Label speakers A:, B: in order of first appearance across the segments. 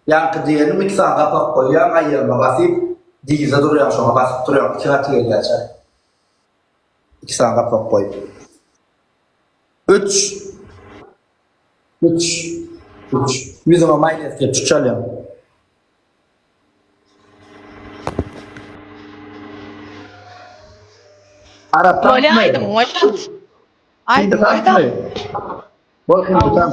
A: Yankı diyelim iki saat kapak koyuyor. Ayırma basıp digize duruyor. Sonra basıp duruyor. İki katı geliyor açar. İki saat kapak koy. Üç. Üç. Üç. Yüzüme mayonez gibi çıçalıyorum. Arap'tan
B: Böyle
A: mı?
B: aydım hocam. Aydım
A: Hindistan
B: hocam.
A: mı? Bak Hindistan.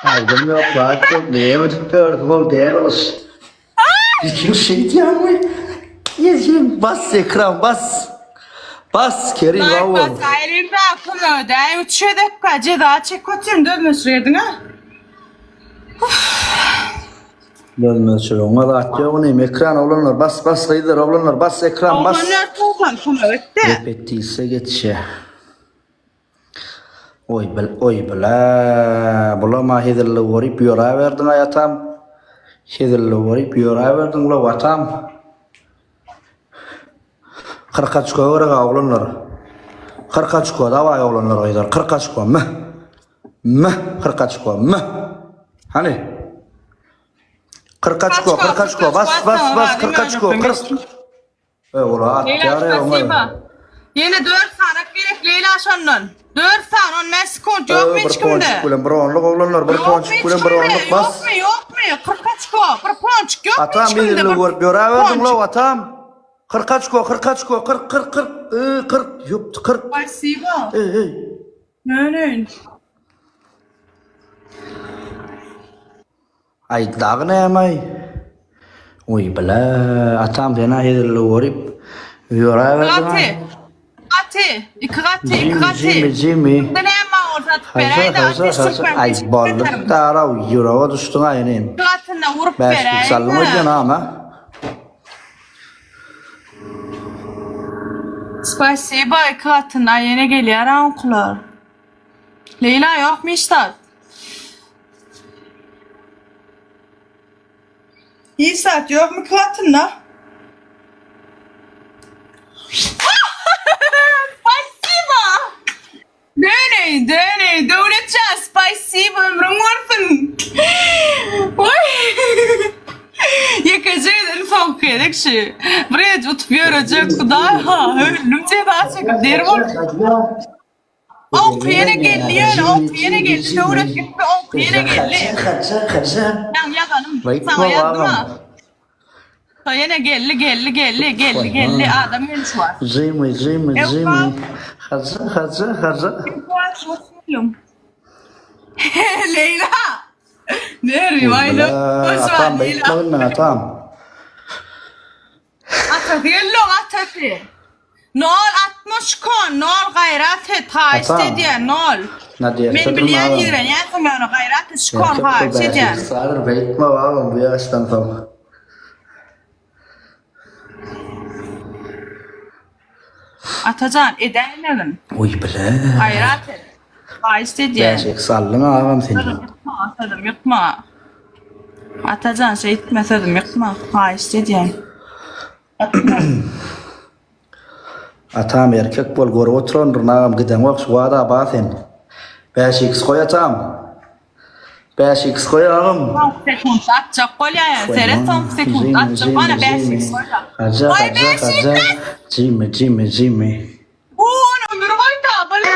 A: Haydım yok bak yok diyemedik gördüm ol diyoruz. Hiçbir şey diyemem. Yiyeceğim bas ekran bas. Bas Kerim
B: Bak
A: vav.
B: bak ayrıldı akım öde. 3 dakika ceza çek kötüyüm dönme süredin ha.
A: Dönmez şöyle ona da atıyor onu ekran olanlar bas bas kaydır olanlar bas ekran bas.
B: Oğlanlar toplan kuma ötte.
A: Repetiyse geçe. Oy bela bulama hedirle varıp yora verdin ayatam. Hedirle varıp yora verdin ula vatam. Kırkaç koy oraya oğlanlar. Kırkaç koy davay oğlanlar oydar. Kırkaç koy mı? Mı? Kırkaç koy mı? Hani? Kırkaç koy bas bas bas kırkaç koy kırk. Ula at
B: Leyla
A: yara
B: spasiba. Yine 4 saat gerek Leyla şondan. 4 saat on meskun yok mu hiç kimde?
A: Bir ponçik kulen bir onluk oğlanlar bir ponçik kulen bir onluk bas.
B: Yok mu? Kırkaç ko. Bir ponçik yok mu
A: Atam
B: hiç kimde?
A: bir varıp yora verdin ula atam. Kırkaç koy kırk yup kırk.
B: Spasiba.
A: Ey.
B: Ne?
A: Ay dağ ne yamay? Oy bela atam dena hedirle varıp yora verdin.
B: İkati.
A: Jimmy.
B: Ne ma orada berayda
A: Hazır. Ay ballık dara yura düştün aynen.
B: İkatına vurup
A: Ben
B: berayda.
A: sallama diyorsun ama.
B: Spasiba ikatına yine geliyor ankular. Leyla yok mu işte? İyi saat yok mu ikatına? Spasiba! Döne, döneceğiz. Spasiba ömrüm olsun. Oy! Yaka son kıyedek şey. Buraya tutup görecek kuday ha. Lütfen daha çekip derim ol. On kıyene geliyor. On kıyene geliyor. Devlet gitti. On kıyene geliyor.
A: Kaça.
B: Sen yazanım.
A: Bayıtma
B: Sana yazdım
A: bağlam.
B: ha. Kıyene gelli. Adam henüz var.
A: Zimi. Kaça.
B: Leyla. Ne rivaylı?
A: Atam bayıtma ben atam.
B: Atatı. Nol 60 kon, nol gayret et, ha istediyen nol. Men bilen yeren yazın onu gayret et, şkon ha istediyen.
A: Sarır bayıtma bağlam bu yaştan tam.
B: Atacan edenlerin
A: Uy bile.
B: gayret et, ha istediyen.
A: Beşik sallın ağam seni.
B: Atadım yıkma. Atacan şey etmesedim yıkma, ha istediyen.
A: Atam erkek bol gor oturan ağam giden vak suada basen. Beşik koy atam. Beşik koy ağam.
B: Son sekund atacak kol ya, sere son sekund atacak bana 5
A: Kaça.
B: Ay, beşik
A: Jimmy.
B: Uuu, ömür boyunca böyle.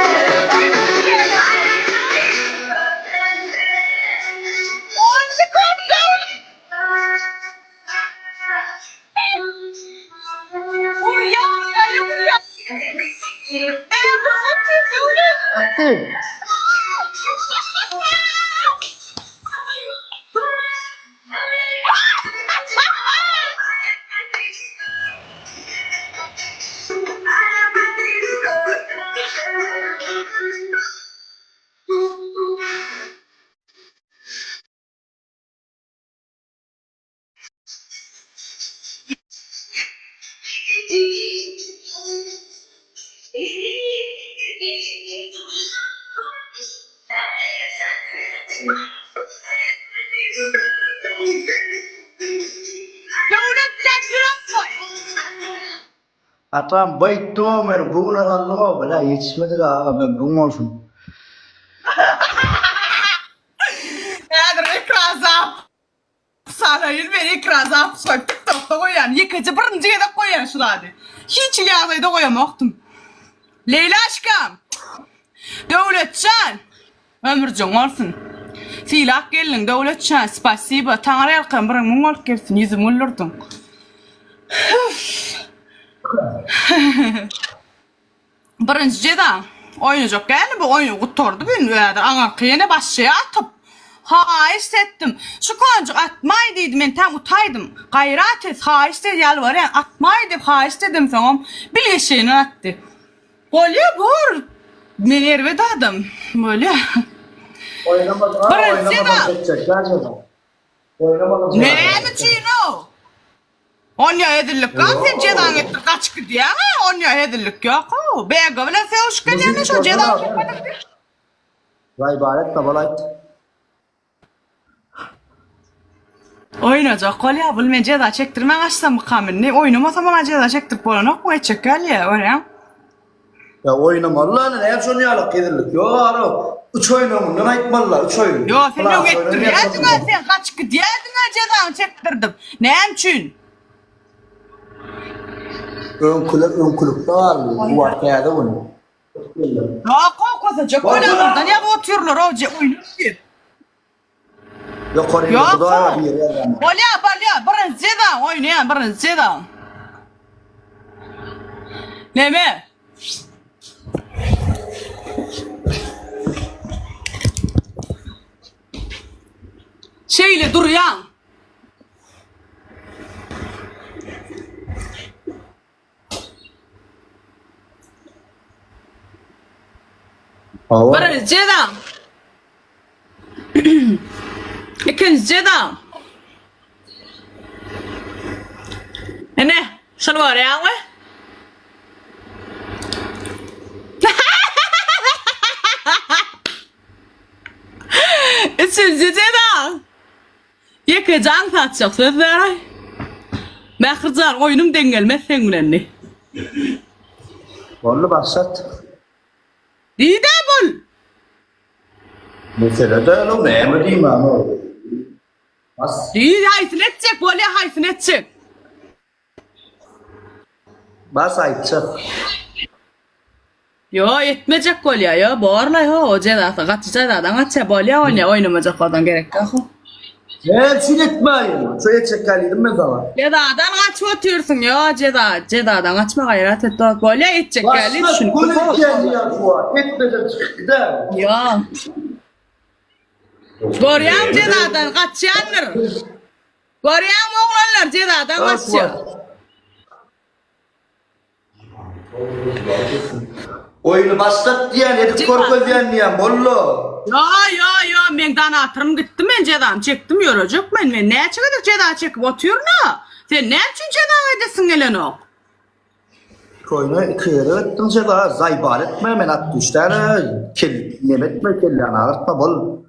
A: Atam bayıttı mer bugün Allah bela yetişmedi ağam ömrüm olsun.
B: Eğer ikrazap salayın beni ikrazap soyup da koyan yıkıcı birinciye de koyan şurada. Hiç ilahayı da koyamaktım. Leyla aşkım. Devletcan. Ömürcün olsun. Silah gelin devletcan. Spasiba. Tanrı elkan bırak mungol gelsin. Yüzüm olurdun. Birinci de oynayacak yani bu oyunu kuturdu beni öyle ana kıyene başlığa atıp ha hissettim şu koncuk atmayı dedim ben tam utaydım gayret et ha istedi yalvar yani atmayı deyip ha istedim falan bir şeyini attı böyle vur nerve dadım böyle
A: Oynamadan çekecek gerçekten. Oynamadan
B: ne biçim o Onya edillik sen cedan etti kaç gidiyor ama onya edillik yok o bega bile sevş gelene şu cedan
A: Vay ibaret tabalayt.
B: Oynayacak kolya bilme ceza çektirmen açsam mıkamin ne oynamasam bana ceza çektirip olana koy çeker ya oraya.
A: Ya oynamalı ne hep oynayalım kedirlik. Yo aro 3 oyunum ne aytmalılar 3 oyun.
B: Yo sen yok ettin ya sen kaç gidiyor ceza çektirdim. Ne için?
A: Ön kulüp var bu vakada bunu.
B: Ya kokosacak oynadılar ya bu oturuyorlar o oynuyor ki.
A: Yok oraya
B: Yok
A: bu da bir yer.
B: Balya bırın ceza oynayan bırın ceza. Ne mi? Şeyle duruyan. Bırın ceza. İkinci ceza. Ne? Şunu var ya mı? Üçüncü ceza. Yıkacağın tatacak sözler. Mehrican oyunum dengelmez sen gülenli.
A: Vallahi başlat.
B: İyi de bul.
A: Mesela da öyle ne mi diyeyim ama. Bas.
B: İyi haysın edecek böyle haysın edecek.
A: Bas aytacak.
B: Yo etmeyecek gol ya. Yo bağırla yo. O cedata kaçacağdan kaçacak gol ya. Oynamayacak adam gerek yok.
A: Hepsini etmeyin. Şöyle çekalıydım ben zaman.
B: Cedadan kaçma otuyorsun ya. Cedadan kaçma gayret et. Gol ya edecek geldi.
A: Başka
B: Düşün.
A: gol edeceğim ya şu an. Etmeden çıktı da.
B: Ya. Görüyorum cedadan kaçayanlar. Görüyorum oğlanlar cedadan kaçıyor.
A: Oyunu başlat diyen, edip korku diyen diyen, bollu.
B: Ya ben dana atırım gittim ben cedan çektim yoracak ben ne çıkacak ceda çekip otuyor ne? Sen ne için ceda edesin gelen o?
A: Oyunu iki yere ettim daha zaybar etme, men at düşler, kel, yemetme, kellerini ağırtma, bol.